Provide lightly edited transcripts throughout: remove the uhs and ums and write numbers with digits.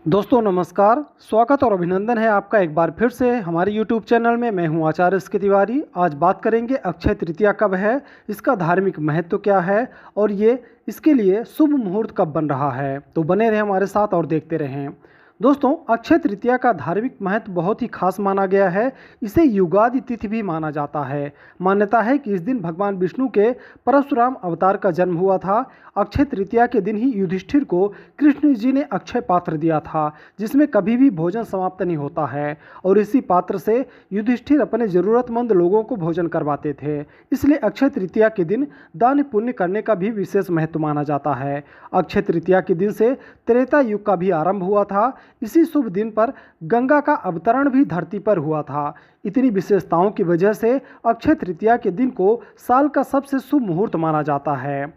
दोस्तों नमस्कार। स्वागत और अभिनंदन है आपका एक बार फिर से हमारे YouTube चैनल में। मैं हूं आचार्य एस.के. तिवारी। आज बात करेंगे अक्षय तृतीया कब है, इसका धार्मिक महत्व क्या है और ये इसके लिए शुभ मुहूर्त कब बन रहा है। तो बने रहें हमारे साथ और देखते रहें। दोस्तों, अक्षय तृतीया का धार्मिक महत्व बहुत ही खास माना गया है। इसे युगादि तिथि भी माना जाता है। मान्यता है कि इस दिन भगवान विष्णु के परशुराम अवतार का जन्म हुआ था। अक्षय तृतीया के दिन ही युधिष्ठिर को कृष्ण जी ने अक्षय पात्र दिया था, जिसमें कभी भी भोजन समाप्त नहीं होता है, और इसी पात्र से युधिष्ठिर अपने ज़रूरतमंद लोगों को भोजन करवाते थे। इसलिए अक्षय तृतीया के दिन दान पुण्य करने का भी विशेष महत्व माना जाता है। अक्षय तृतीया के दिन से त्रेता युग का भी आरंभ हुआ था। इसी शुभ दिन पर गंगा का अवतरण भी धरती पर हुआ था। इतनी विशेषताओं की वजह से अक्षय तृतीया के दिन को साल का सबसे शुभ मुहूर्त माना जाता है।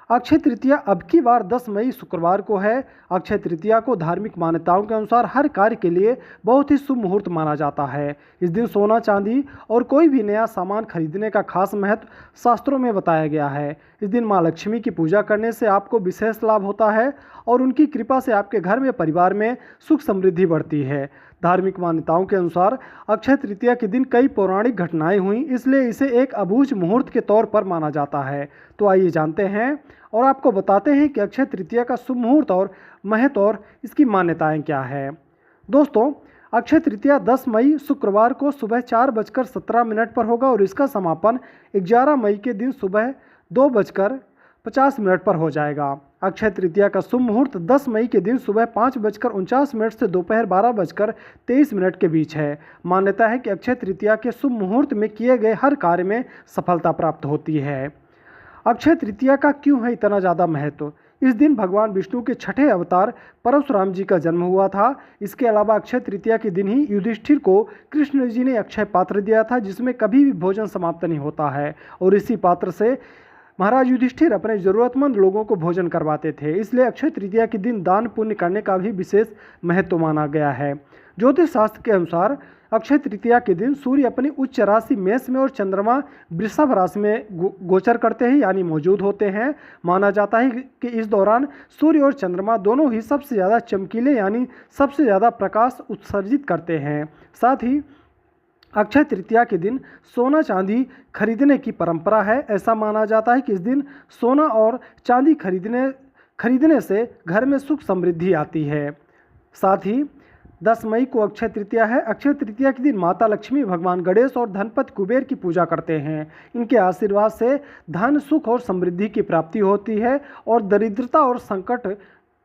अक्षय तृतीया अब की बार 10 मई शुक्रवार को है। अक्षय तृतीया को धार्मिक मान्यताओं के अनुसार हर कार्य के लिए बहुत ही शुभ मुहूर्त माना जाता है। इस दिन सोना चांदी और कोई भी नया सामान खरीदने का खास महत्व शास्त्रों में बताया गया है। इस दिन माँ लक्ष्मी की पूजा करने से आपको विशेष लाभ होता है और उनकी कृपा से आपके घर में परिवार में सुख समृद्धि बढ़ती है। धार्मिक मान्यताओं के अनुसार अक्षय तृतीया के दिन कई पौराणिक घटनाएं हुई, इसलिए इसे एक अबूझ मुहूर्त के तौर पर माना जाता है। तो आइए जानते हैं और आपको बताते हैं कि अक्षय तृतीया का शुभ मुहूर्त और महत्व और इसकी मान्यताएं क्या है। दोस्तों, अक्षय तृतीया 10 मई शुक्रवार को सुबह 4:17 पर होगा और इसका समापन 11 मई के दिन सुबह 2:50 पर हो जाएगा। अक्षय तृतीया का शुभ मुहूर्त 10 मई के दिन सुबह 5:49 से दोपहर 12:23 के बीच है। मान्यता है कि अक्षय तृतीया के शुभ मुहूर्त में किए गए हर कार्य में सफलता प्राप्त होती है। अक्षय तृतीया का क्यों है इतना ज़्यादा महत्व? इस दिन भगवान विष्णु के छठे अवतार परशुराम जी का जन्म हुआ था। इसके अलावा अक्षय तृतीया के दिन ही युधिष्ठिर को कृष्ण जी ने अक्षय पात्र दिया था, जिसमें कभी भी भोजन समाप्त नहीं होता है, और इसी पात्र से महाराज युधिष्ठिर अपने ज़रूरतमंद लोगों को भोजन करवाते थे। इसलिए अक्षय तृतीया के दिन दान पुण्य करने का भी विशेष महत्व माना गया है। ज्योतिष शास्त्र के अनुसार अक्षय तृतीया के दिन सूर्य अपनी उच्च राशि मेष में और चंद्रमा वृषभ राशि में गोचर करते हैं, यानी मौजूद होते हैं। माना जाता है कि इस दौरान सूर्य और चंद्रमा दोनों ही सबसे ज़्यादा चमकीले यानी सबसे ज़्यादा प्रकाश उत्सर्जित करते हैं। साथ ही अक्षय तृतीया के दिन सोना चांदी खरीदने की परंपरा है। ऐसा माना जाता है कि इस दिन सोना और चांदी खरीदने से घर में सुख समृद्धि आती है। साथ ही 10 मई को अक्षय तृतीया है। अक्षय तृतीया के दिन माता लक्ष्मी, भगवान गणेश और धनपति कुबेर की पूजा करते हैं। इनके आशीर्वाद से धन, सुख और समृद्धि की प्राप्ति होती है और दरिद्रता और संकट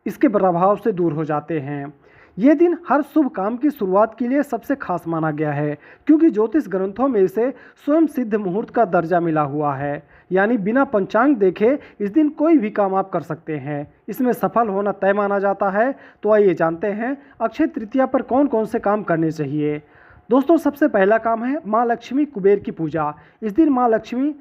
इसके प्रभाव से दूर हो जाते हैं। ये दिन हर शुभ काम की शुरुआत के लिए सबसे खास माना गया है, क्योंकि ज्योतिष ग्रंथों में इसे स्वयं सिद्ध मुहूर्त का दर्जा मिला हुआ है। यानी बिना पंचांग देखे इस दिन कोई भी काम आप कर सकते हैं। इसमें सफल होना तय माना जाता है। तो आइए जानते हैं अक्षय तृतीया पर कौन कौन से काम करने चाहिए। दोस्तों, सबसे पहला काम है माँ लक्ष्मी कुबेर की पूजा। इस दिन माँ लक्ष्मी,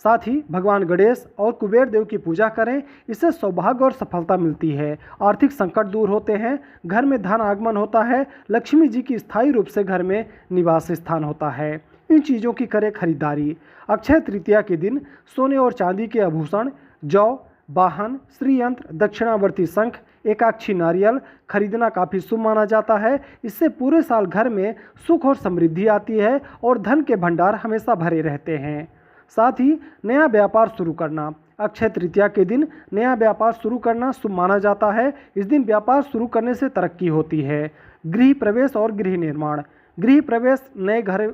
साथ ही भगवान गणेश और कुबेर देव की पूजा करें। इससे सौभाग्य और सफलता मिलती है, आर्थिक संकट दूर होते हैं, घर में धन आगमन होता है, लक्ष्मी जी की स्थायी रूप से घर में निवास स्थान होता है। इन चीज़ों की करें खरीदारी। अक्षय तृतीया के दिन सोने और चांदी के आभूषण, जौ, वाहन, श्रीयंत्र, दक्षिणावर्ती शंख, एकाक्षी नारियल खरीदना काफ़ी शुभ माना जाता है। इससे पूरे साल घर में सुख और समृद्धि आती है और धन के भंडार हमेशा भरे रहते हैं। साथ ही नया व्यापार शुरू करना। अक्षय तृतीया के दिन नया व्यापार शुरू करना शुभ माना जाता है। इस दिन व्यापार शुरू करने से तरक्की होती है। गृह प्रवेश और गृह निर्माण। गृह प्रवेश, नए घर,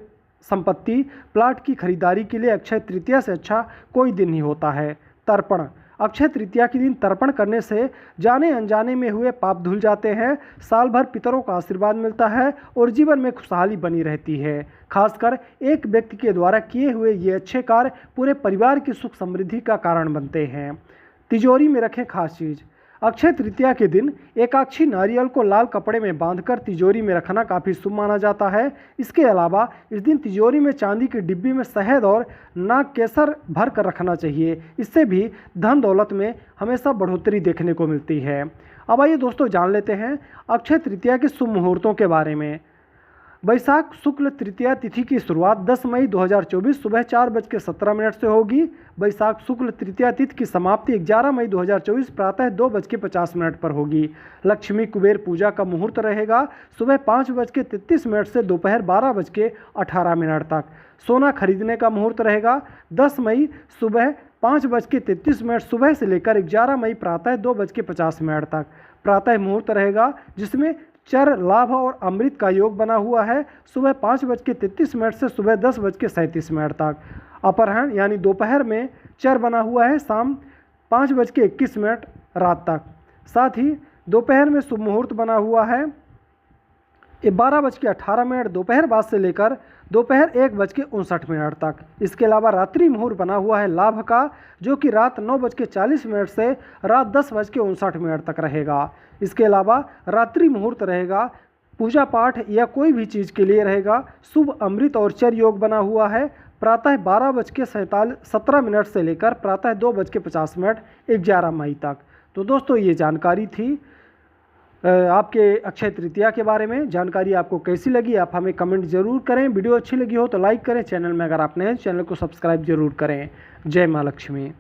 संपत्ति, प्लाट की खरीदारी के लिए अक्षय तृतीया से अच्छा कोई दिन नहीं होता है। तर्पण। अक्षय तृतीया के दिन तर्पण करने से जाने अनजाने में हुए पाप धुल जाते हैं, साल भर पितरों का आशीर्वाद मिलता है और जीवन में खुशहाली बनी रहती है। खासकर एक व्यक्ति के द्वारा किए हुए ये अच्छे कार्य पूरे परिवार की सुख समृद्धि का कारण बनते हैं। तिजोरी में रखें खास चीज़। अक्षय तृतीया के दिन एकाक्षी नारियल को लाल कपड़े में बांधकर तिजोरी में रखना काफ़ी शुभ माना जाता है। इसके अलावा इस दिन तिजोरी में चांदी की डिब्बी में शहद और नाग केसर भर कर रखना चाहिए। इससे भी धन दौलत में हमेशा बढ़ोतरी देखने को मिलती है। अब आइए दोस्तों जान लेते हैं अक्षय तृतीया के शुभ मुहूर्तों के बारे में। वैशाख शुक्ल तृतीया तिथि की शुरुआत 10 मई 2024 सुबह 4:17 से होगी। वैशाख शुक्ल तृतीया तिथि की समाप्ति 11 मई 2024 प्रातः 2:50 पर होगी। लक्ष्मी कुबेर पूजा का मुहूर्त रहेगा सुबह 5:33 से दोपहर 12:18 तक। सोना खरीदने का मुहूर्त रहेगा 10 मई सुबह 5:33 सुबह से लेकर 11 मई प्रातः 2:50 तक। प्रातः मुहूर्त रहेगा जिसमें चर लाभ और अमृत का योग बना हुआ है सुबह 5:33 से सुबह 10:37 तक। अपराह्न यानी दोपहर में चर बना हुआ है शाम 5:21 रात तक। साथ ही दोपहर में शुभ मुहूर्त बना हुआ है 12:18 दोपहर बाद से लेकर दोपहर 1:59 तक। इसके अलावा रात्रि मुहूर्त बना हुआ है लाभ का, जो कि रात 9:40 से रात 10:59 तक रहेगा। इसके अलावा रात्रि मुहूर्त रहेगा पूजा पाठ या कोई भी चीज़ के लिए रहेगा शुभ अमृत और चर योग बना हुआ है प्रातः 12:17 से लेकर प्रातः 2:50 11 मई तक। तो दोस्तों ये जानकारी थी आपके अक्षय तृतीया के बारे में। जानकारी आपको कैसी लगी आप हमें कमेंट जरूर करें। वीडियो अच्छी लगी हो तो लाइक करें। चैनल में अगर आप नए हैं चैनल को सब्सक्राइब जरूर करें। जय माँ लक्ष्मी।